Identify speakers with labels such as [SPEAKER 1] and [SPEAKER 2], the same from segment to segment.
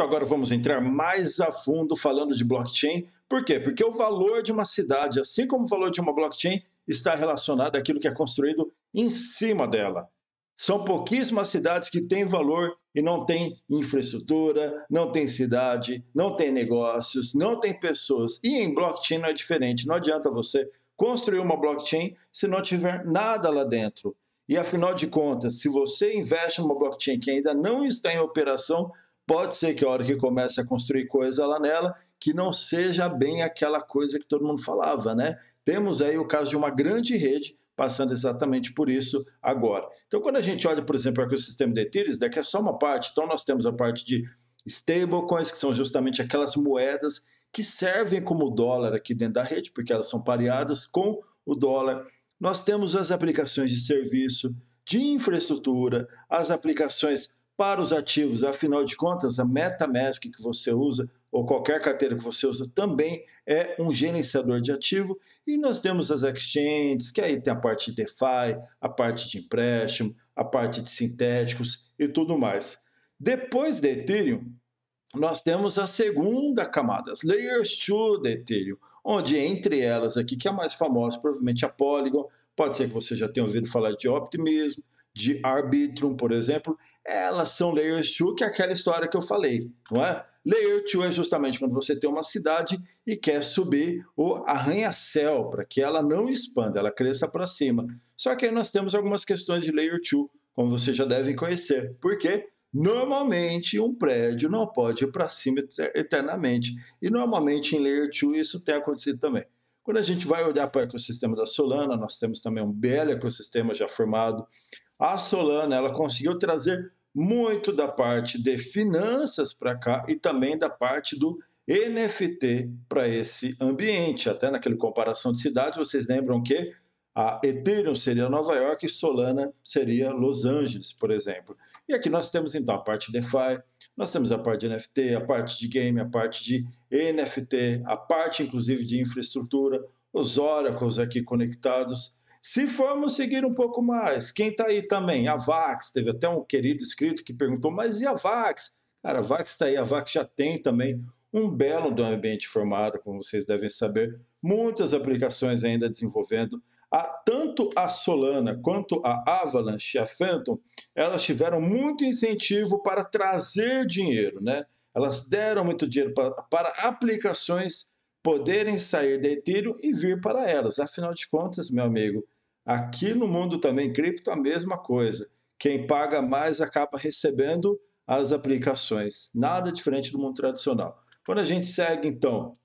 [SPEAKER 1] Então agora vamos entrar mais a fundo falando de blockchain. Por quê? Porque o valor de uma cidade, assim como o valor de uma blockchain, está relacionado àquilo que é construído em cima dela. São pouquíssimas cidades que têm valor e não têm infraestrutura, não tem cidade, não tem negócios, não tem pessoas. E em blockchain não é diferente. Não adianta você construir uma blockchain se não tiver nada lá dentro. E afinal de contas, se você investe numa blockchain que ainda não está em operação, pode ser que a hora que comece a construir coisa lá nela, que não seja bem aquela coisa que todo mundo falava, né? Temos aí o caso de uma grande rede passando exatamente por isso agora. Então, quando a gente olha, por exemplo, o ecossistema de Ethereum, isso daqui é só uma parte. Então, nós temos a parte de stablecoins, que são justamente aquelas moedas que servem como dólar aqui dentro da rede, porque elas são pareadas com o dólar. Nós temos as aplicações de serviço, de infraestrutura, as aplicações para os ativos. Afinal de contas, a MetaMask que você usa, ou qualquer carteira que você usa, também é um gerenciador de ativo. E nós temos as exchanges, que aí tem a parte de DeFi, a parte de empréstimo, a parte de sintéticos e tudo mais. Depois de Ethereum, nós temos a segunda camada, as Layers 2 de Ethereum, onde entre elas aqui, que é a mais famosa, provavelmente a Polygon, pode ser que você já tenha ouvido falar de Optimism, de Arbitrum, por exemplo, elas são Layers 2, que é aquela história que eu falei, não é? Layer 2 é justamente quando você tem uma cidade e quer subir o arranha-céu para que ela não expanda, ela cresça para cima. Só que aí nós temos algumas questões de Layer 2, como vocês já devem conhecer. Por quê? Normalmente um prédio não pode ir para cima eternamente. E normalmente em Layer 2 isso tem acontecido também. Quando a gente vai olhar para o ecossistema da Solana, nós temos também um belo ecossistema já formado. A Solana, ela conseguiu trazer muito da parte de finanças para cá e também da parte do NFT para esse ambiente. Até naquela comparação de cidades, vocês lembram que a Ethereum seria Nova York e Solana seria Los Angeles, por exemplo. E aqui nós temos então a parte de DeFi, nós temos a parte de NFT, a parte de game, a parte de NFT, a parte inclusive de infraestrutura, os oracles aqui conectados. Se formos seguir um pouco mais, quem está aí também? A Vax, teve até um querido inscrito que perguntou, mas e a Vax? Cara, a Vax está aí, a Vax já tem também um belo ambiente formado, como vocês devem saber, muitas aplicações ainda desenvolvendo. Tanto a Solana quanto a Avalanche e a Phantom, elas tiveram muito incentivo para trazer dinheiro, né? Elas deram muito dinheiro para aplicações poderem sair da Ethereum e vir para elas. Afinal de contas, meu amigo, aqui no mundo também cripto a mesma coisa. Quem paga mais acaba recebendo as aplicações. Nada diferente do mundo tradicional. Quando a gente segue, então,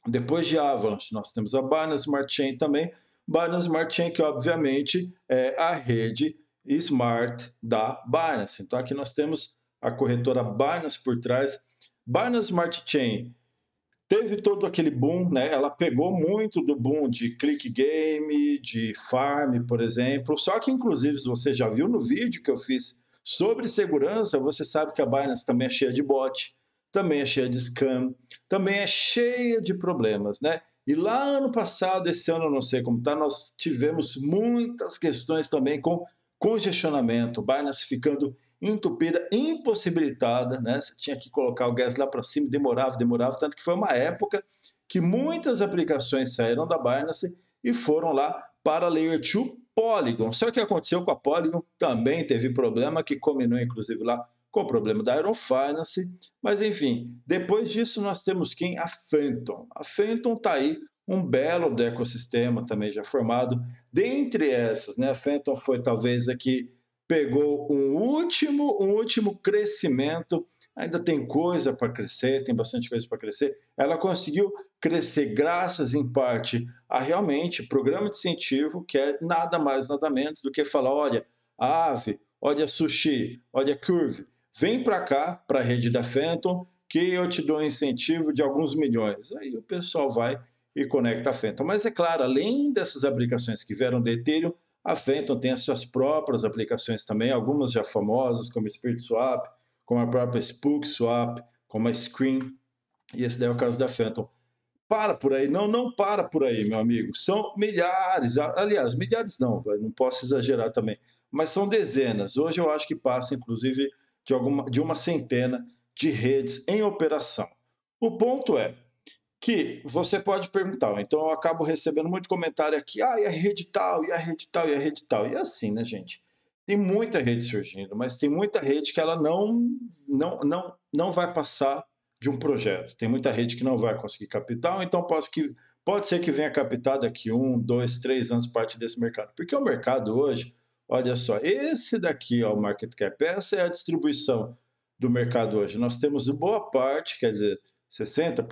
[SPEAKER 1] depois de Avalanche, nós temos a Binance Smart Chain também. Binance Smart Chain, que obviamente é a rede Smart da Binance. Então aqui nós temos a corretora Binance por trás. Binance Smart Chain teve todo aquele boom, né? Ela pegou muito do boom de click game, de farm, por exemplo. Só que, inclusive, se você já viu no vídeo que eu fiz sobre segurança, você sabe que a Binance também é cheia de bot, também é cheia de scam, também é cheia de problemas, né? E lá ano passado, esse ano eu não sei como está, nós tivemos muitas questões também com congestionamento, Binance ficando entupida, impossibilitada, né? Você tinha que colocar o gás lá para cima, demorava, tanto que foi uma época que muitas aplicações saíram da Binance e foram lá para a Layer 2 Polygon. Só que o que aconteceu com a Polygon também teve problema, que combinou inclusive lá com o problema da Iron Finance, mas enfim, depois disso nós temos quem? A Phantom. A Phantom está aí, um belo do ecossistema também já formado. Dentre essas, né, a Phantom foi talvez aqui, pegou um último crescimento, ainda tem coisa para crescer, tem bastante coisa para crescer. Ela conseguiu crescer graças, em parte, a realmente programa de incentivo, que é nada mais, nada menos do que falar, olha, Aave, olha Sushi, olha Curve, vem para cá, para a rede da Phantom, que eu te dou um incentivo de alguns milhões. Aí o pessoal vai e conecta a Phantom. Mas é claro, além dessas aplicações que vieram de Ethereum, a Phantom tem as suas próprias aplicações também, algumas já famosas, como Spirit Swap, como a própria Spook Swap, como a Scream, e esse daí é o caso da Phantom. Para por aí, não para por aí, meu amigo. São milhares, aliás, milhares não posso exagerar também, mas são dezenas. Hoje eu acho que passa, inclusive, de uma centena de redes em operação. O ponto é que você pode perguntar, então eu acabo recebendo muito comentário aqui, e a rede tal, e a rede tal, e a rede tal. E assim, né, gente? Tem muita rede surgindo, mas tem muita rede que ela não vai passar de um projeto. Tem muita rede que não vai conseguir capital, então pode ser que venha captar daqui 1, 2, 3 anos parte desse mercado. Porque o mercado hoje, olha só, esse daqui, ó, o market cap, essa é a distribuição do mercado hoje. Nós temos boa parte, quer dizer, 60%,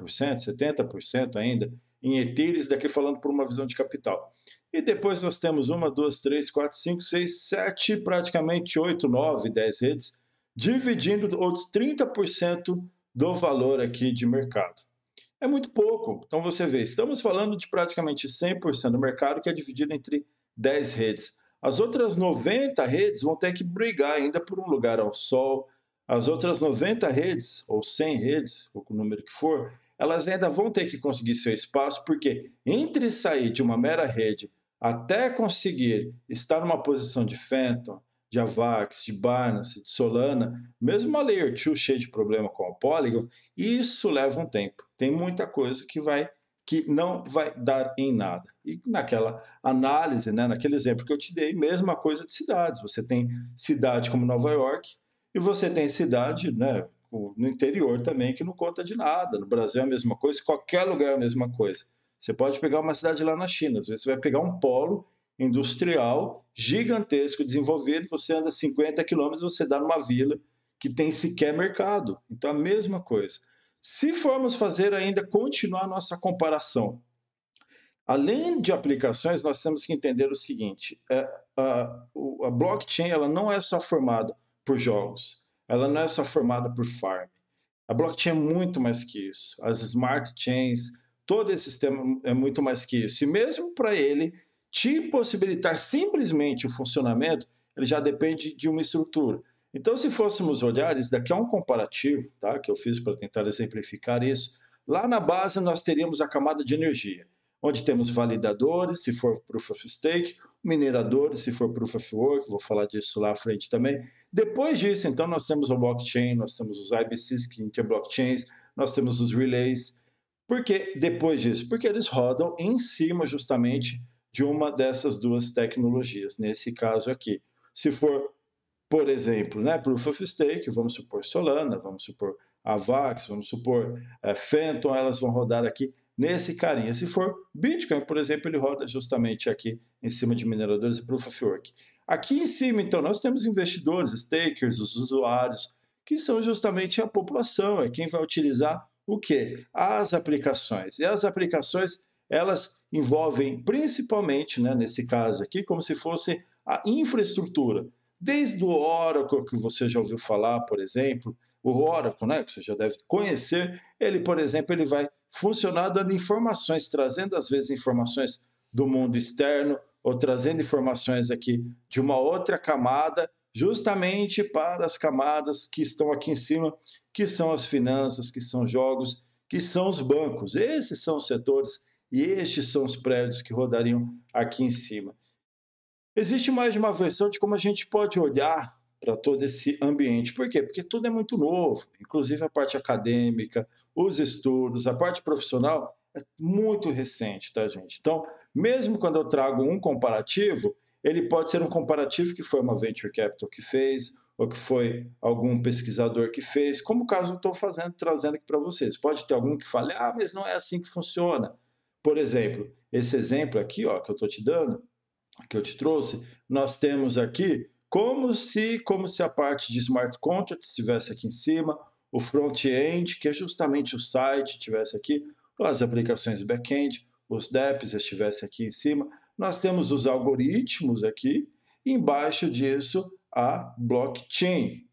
[SPEAKER 1] 70% ainda, em ethereums, daqui falando por uma visão de capital. E depois nós temos 1, 2, 3, 4, 5, 6, 7, praticamente 8, 9, 10 redes, dividindo outros 30% do valor aqui de mercado. É muito pouco. Então você vê, estamos falando de praticamente 100% do mercado que é dividido entre 10 redes. As outras 90 redes vão ter que brigar ainda por um lugar ao sol. As outras 90 redes, ou 100 redes, ou o número que for, elas ainda vão ter que conseguir seu espaço, porque entre sair de uma mera rede até conseguir estar numa posição de Phantom, de Avax, de Binance, de Solana, mesmo uma Layer 2 cheia de problema com o Polygon, isso leva um tempo. Tem muita coisa que não vai dar em nada. E naquela análise, né, naquele exemplo que eu te dei, mesma coisa de cidades. Você tem cidade como Nova York e você tem cidade, né, no interior também que não conta de nada. No Brasil é a mesma coisa, em qualquer lugar é a mesma coisa. Você pode pegar uma cidade lá na China, às vezes você vai pegar um polo industrial gigantesco desenvolvido, você anda 50 quilômetros, você dá numa vila que tem sequer mercado. Então, a mesma coisa. Se formos fazer ainda, continuar a nossa comparação, além de aplicações, nós temos que entender o seguinte, a blockchain ela não é só formada por jogos, ela não é só formada por farm. A blockchain é muito mais que isso. As smart chains, todo esse sistema é muito mais que isso. E mesmo para ele te possibilitar simplesmente o funcionamento, ele já depende de uma estrutura. Então, se fôssemos olhar, isso daqui é um comparativo, tá, que eu fiz para tentar exemplificar isso. Lá na base, nós teríamos a camada de energia, onde temos validadores, se for Proof of Stake, mineradores, se for Proof of Work, vou falar disso lá à frente também. Depois disso, então, nós temos o blockchain, nós temos os IBCs, que interblockchains, nós temos os relays. Por que depois disso? Porque eles rodam em cima justamente de uma dessas duas tecnologias, nesse caso aqui. Se for, por exemplo, né, Proof of Stake, vamos supor Solana, vamos supor Avax, vamos supor Phantom, elas vão rodar aqui nesse carinha. Se for Bitcoin, por exemplo, ele roda justamente aqui em cima de mineradores e Proof of Work. Aqui em cima, então, nós temos investidores, stakers, os usuários, que são justamente a população, é quem vai utilizar o quê? As aplicações. E as aplicações, elas envolvem principalmente, né, nesse caso aqui, como se fosse a infraestrutura. Desde o Oracle, que você já ouviu falar, por exemplo, o Oracle, né, que você já deve conhecer, ele, por exemplo, ele vai funcionar dando informações, trazendo às vezes informações do mundo externo, ou trazendo informações aqui de uma outra camada, justamente para as camadas que estão aqui em cima, que são as finanças, que são jogos, que são os bancos. Esses são os setores e estes são os prédios que rodariam aqui em cima. Existe mais de uma versão de como a gente pode olhar para todo esse ambiente. Por quê? Porque tudo é muito novo, inclusive a parte acadêmica, os estudos, a parte profissional é muito recente, tá, gente? Então, mesmo quando eu trago um comparativo, ele pode ser um comparativo que foi uma venture capital que fez, ou que foi algum pesquisador que fez, como o caso eu estou trazendo aqui para vocês. Pode ter algum que fale, mas não é assim que funciona. Por exemplo, esse exemplo aqui, ó, que eu estou te dando, que eu te trouxe, nós temos aqui como se a parte de smart contracts estivesse aqui em cima, o front-end, que é justamente o site, estivesse aqui, as aplicações back-end, os dApps estivessem aqui em cima. Nós temos os algoritmos aqui, e embaixo disso a blockchain.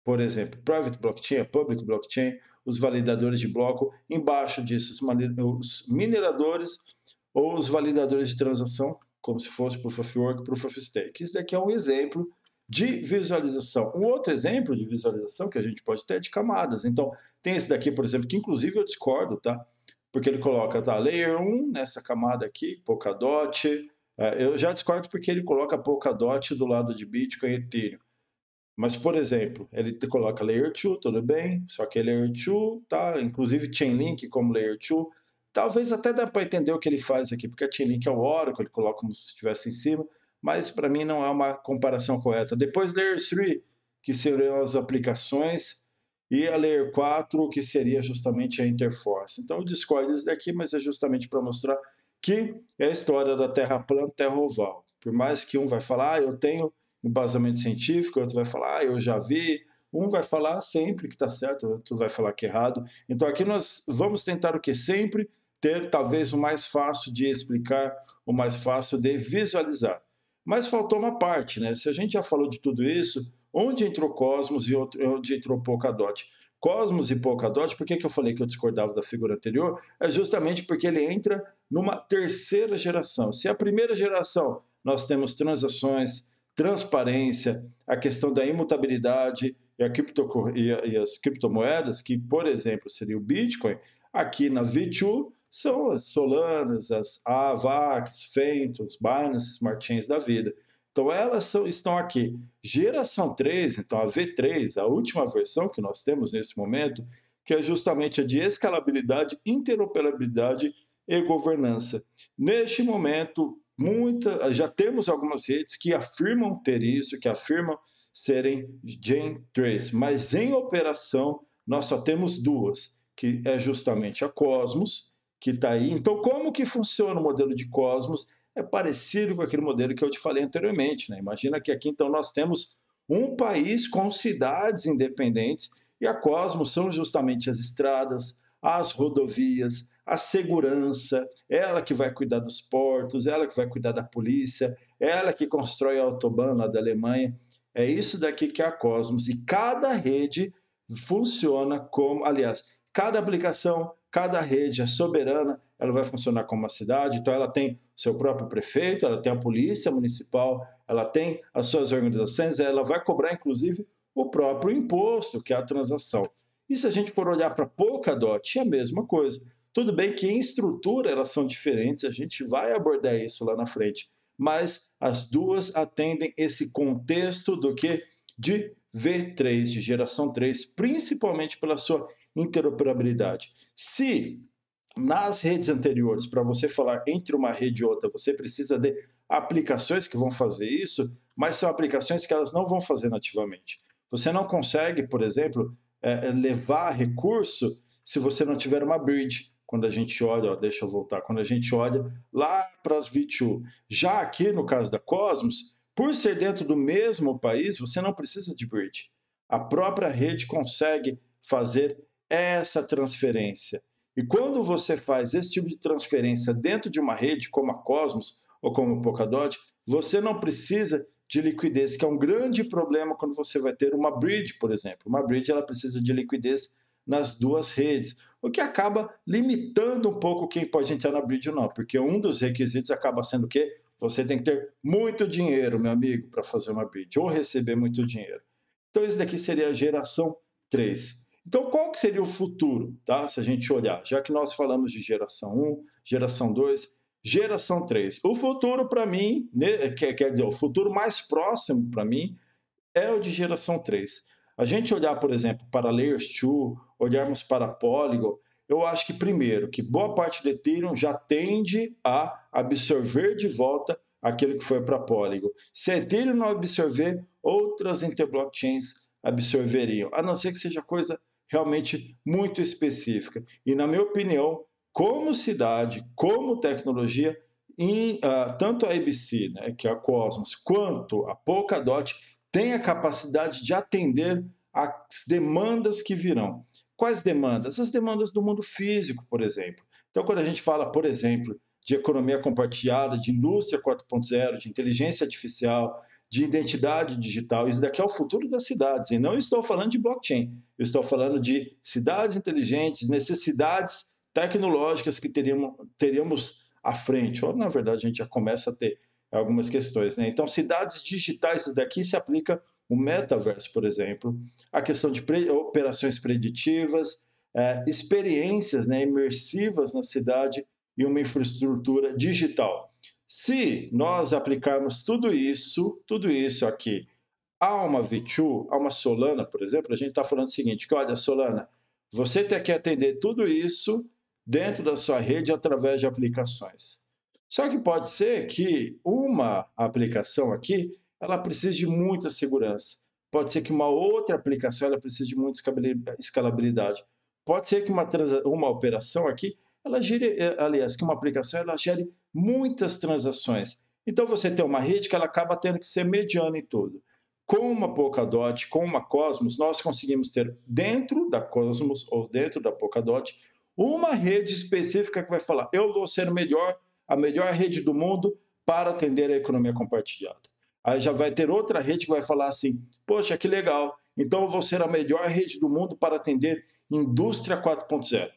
[SPEAKER 1] Por exemplo, private blockchain, public blockchain, os validadores de bloco, embaixo disso os mineradores ou os validadores de transação, como se fosse Proof of Work, Proof of Stake. Isso daqui é um exemplo de visualização. Um outro exemplo de visualização que a gente pode ter é de camadas. Então, tem esse daqui, por exemplo, que inclusive eu discordo, tá? Porque ele coloca, tá, Layer 1 nessa camada aqui, Polkadot. Eu já discordo porque ele coloca Polkadot do lado de Bitcoin e Ethereum. Mas, por exemplo, ele te coloca Layer 2, tudo bem, só que Layer 2, tá? Inclusive Chainlink como Layer 2. Talvez até dá para entender o que ele faz aqui, porque a Chainlink é o Oracle, ele coloca como se estivesse em cima, mas para mim não é uma comparação correta. Depois Layer 3, que seriam as aplicações, e a Layer 4, que seria justamente a Interforce. Então eu discordo disso daqui, mas é justamente para mostrar que é a história da Terra plana, Terra oval. Por mais que um vai falar, eu tenho embasamento científico, outro vai falar, eu já vi, um vai falar sempre que está certo, outro vai falar que é errado. Então aqui nós vamos tentar o que? Sempre ter talvez o mais fácil de explicar, o mais fácil de visualizar. Mas faltou uma parte, né? Se a gente já falou de tudo isso, onde entrou Cosmos e onde entrou Polkadot? Cosmos e Polkadot, por que eu falei que eu discordava da figura anterior? É justamente porque ele entra numa terceira geração. Se a primeira geração nós temos transações, transparência, a questão da imutabilidade e as criptomoedas, que, por exemplo, seria o Bitcoin, aqui na V2 são as Solanas, as AVAX, Phantoms, Binance, Smart Chains da vida. Então, elas estão aqui. Geração 3, então a V3, a última versão que nós temos nesse momento, que é justamente a de escalabilidade, interoperabilidade e governança. Neste momento, já temos algumas redes que afirmam ter isso, que afirmam serem Gen 3, mas em operação nós só temos duas, que é justamente a Cosmos, que está aí. Então, como que funciona o modelo de Cosmos? É parecido com aquele modelo que eu te falei anteriormente, né? Imagina que aqui, então, nós temos um país com cidades independentes e a Cosmos são justamente as estradas, as rodovias, a segurança, ela que vai cuidar dos portos, ela que vai cuidar da polícia, ela que constrói a autobahn lá da Alemanha. É isso daqui que é a Cosmos. E cada rede funciona como, aliás, cada aplicação, cada rede é soberana, ela vai funcionar como uma cidade, então ela tem seu próprio prefeito, ela tem a polícia municipal, ela tem as suas organizações, ela vai cobrar, inclusive, o próprio imposto, que é a transação. E se a gente for olhar para Polkadot, é a mesma coisa. Tudo bem que em estrutura elas são diferentes, a gente vai abordar isso lá na frente, mas as duas atendem esse contexto do que? De V3, de geração 3, principalmente pela sua interoperabilidade. Se nas redes anteriores, para você falar entre uma rede e outra, você precisa de aplicações que vão fazer isso, mas são aplicações que elas não vão fazer nativamente. Você não consegue, por exemplo, levar recurso se você não tiver uma bridge. Quando a gente olha, deixa eu voltar, quando a gente olha lá para as V2. Já aqui no caso da Cosmos, por ser dentro do mesmo país, você não precisa de bridge. A própria rede consegue fazer essa transferência. E quando você faz esse tipo de transferência dentro de uma rede como a Cosmos ou como o Polkadot, você não precisa de liquidez, que é um grande problema quando você vai ter uma bridge, por exemplo. Uma bridge ela precisa de liquidez nas duas redes, o que acaba limitando um pouco quem pode entrar na bridge ou não, porque um dos requisitos acaba sendo o quê? Você tem que ter muito dinheiro, meu amigo, para fazer uma bridge, ou receber muito dinheiro. Então, isso daqui seria a geração 3. Então, qual que seria o futuro, tá? Se a gente olhar, já que nós falamos de geração 1, geração 2, geração 3. O futuro para mim, né, quer dizer, o futuro mais próximo para mim é o de geração 3. A gente olhar, por exemplo, para Layers 2, olharmos para Polygon, eu acho que primeiro, que boa parte do Ethereum já tende a absorver de volta aquilo que foi para Polygon. Se a Ethereum não absorver, outras interblockchains absorveriam, a não ser que seja coisa realmente muito específica. E na minha opinião, como cidade, como tecnologia, tanto a ABC, né, que é a Cosmos, quanto a Polkadot, tem a capacidade de atender às demandas que virão. Quais demandas? As demandas do mundo físico, por exemplo. Então, quando a gente fala, por exemplo, de economia compartilhada, de indústria 4.0, de inteligência artificial, de identidade digital, isso daqui é o futuro das cidades. E não estou falando de blockchain, eu estou falando de cidades inteligentes, necessidades tecnológicas que teríamos à frente. Ou, na verdade, a gente já começa a ter algumas questões, né? Então, cidades digitais, isso daqui se aplica o metaverso, por exemplo, a questão de operações preditivas, experiências, né, imersivas na cidade e uma infraestrutura digital. Se nós aplicarmos tudo isso aqui Há uma V2, há uma Solana, por exemplo, a gente está falando o seguinte, que olha, Solana, você tem que atender tudo isso dentro da sua rede através de aplicações. Só que pode ser que uma aplicação aqui, ela precise de muita segurança. Pode ser que uma outra aplicação ela precise de muita escalabilidade. Pode ser que uma operação aqui, ela gere, aliás, que uma aplicação ela gere muitas transações. Então você tem uma rede que ela acaba tendo que ser mediana em tudo. Com uma Polkadot, com uma Cosmos, nós conseguimos ter dentro da Cosmos ou dentro da Polkadot uma rede específica que vai falar: eu vou ser a melhor rede do mundo para atender a economia compartilhada. Aí já vai ter outra rede que vai falar assim: poxa, que legal, então eu vou ser a melhor rede do mundo para atender indústria 4.0.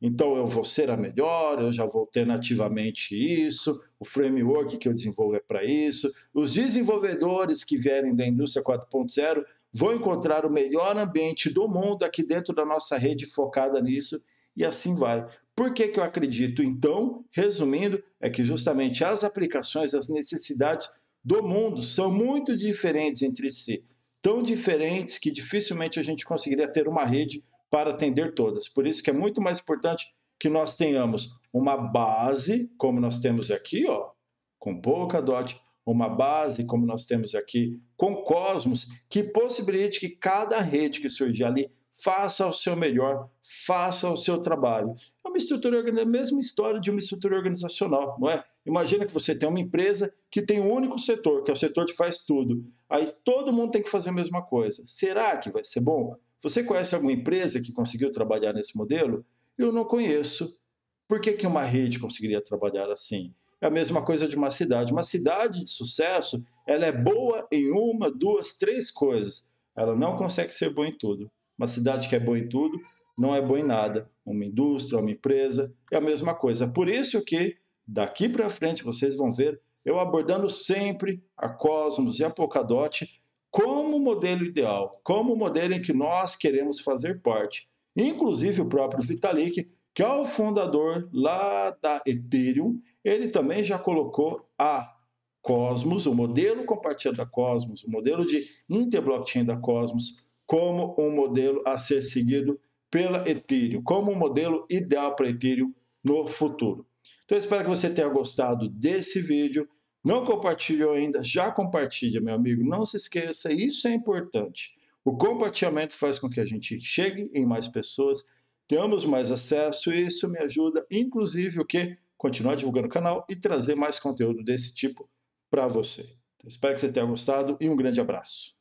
[SPEAKER 1] Então eu vou ser a melhor, eu já vou ter nativamente isso, o framework que eu desenvolvo é para isso, os desenvolvedores que vierem da indústria 4.0 vão encontrar o melhor ambiente do mundo aqui dentro da nossa rede focada nisso, e assim vai. Por que eu acredito? Então, resumindo, é que justamente as aplicações, as necessidades do mundo são muito diferentes entre si, tão diferentes que dificilmente a gente conseguiria ter uma rede para atender todas. Por isso que é muito mais importante que nós tenhamos uma base, como nós temos aqui, ó, com Polkadot, uma base, como nós temos aqui com Cosmos, que possibilite que cada rede que surgir ali faça o seu melhor, faça o seu trabalho. É uma estrutura, a mesma história de uma estrutura organizacional, não é? Imagina que você tem uma empresa que tem um único setor, que é o setor de faz tudo. Aí todo mundo tem que fazer a mesma coisa. Será que vai ser bom? Você conhece alguma empresa que conseguiu trabalhar nesse modelo? Eu não conheço. Por que uma rede conseguiria trabalhar assim? É a mesma coisa de uma cidade. Uma cidade de sucesso, ela é boa em uma, duas, três coisas. Ela não consegue ser boa em tudo. Uma cidade que é boa em tudo, não é boa em nada. Uma indústria, uma empresa, é a mesma coisa. Por isso que, daqui para frente, vocês vão ver eu abordando sempre a Cosmos e a Polkadot como modelo ideal, como modelo em que nós queremos fazer parte. Inclusive o próprio Vitalik, que é o fundador lá da Ethereum, ele também já colocou a Cosmos, o modelo compartilhado da Cosmos, o modelo de interblockchain da Cosmos, como um modelo a ser seguido pela Ethereum, como um modelo ideal para Ethereum no futuro. Então eu espero que você tenha gostado desse vídeo. Não compartilhou ainda? Já compartilha, meu amigo. Não se esqueça, isso é importante. O compartilhamento faz com que a gente chegue em mais pessoas, tenhamos mais acesso e isso me ajuda, inclusive, o quê? Continuar divulgando o canal e trazer mais conteúdo desse tipo para você. Então, espero que você tenha gostado e um grande abraço.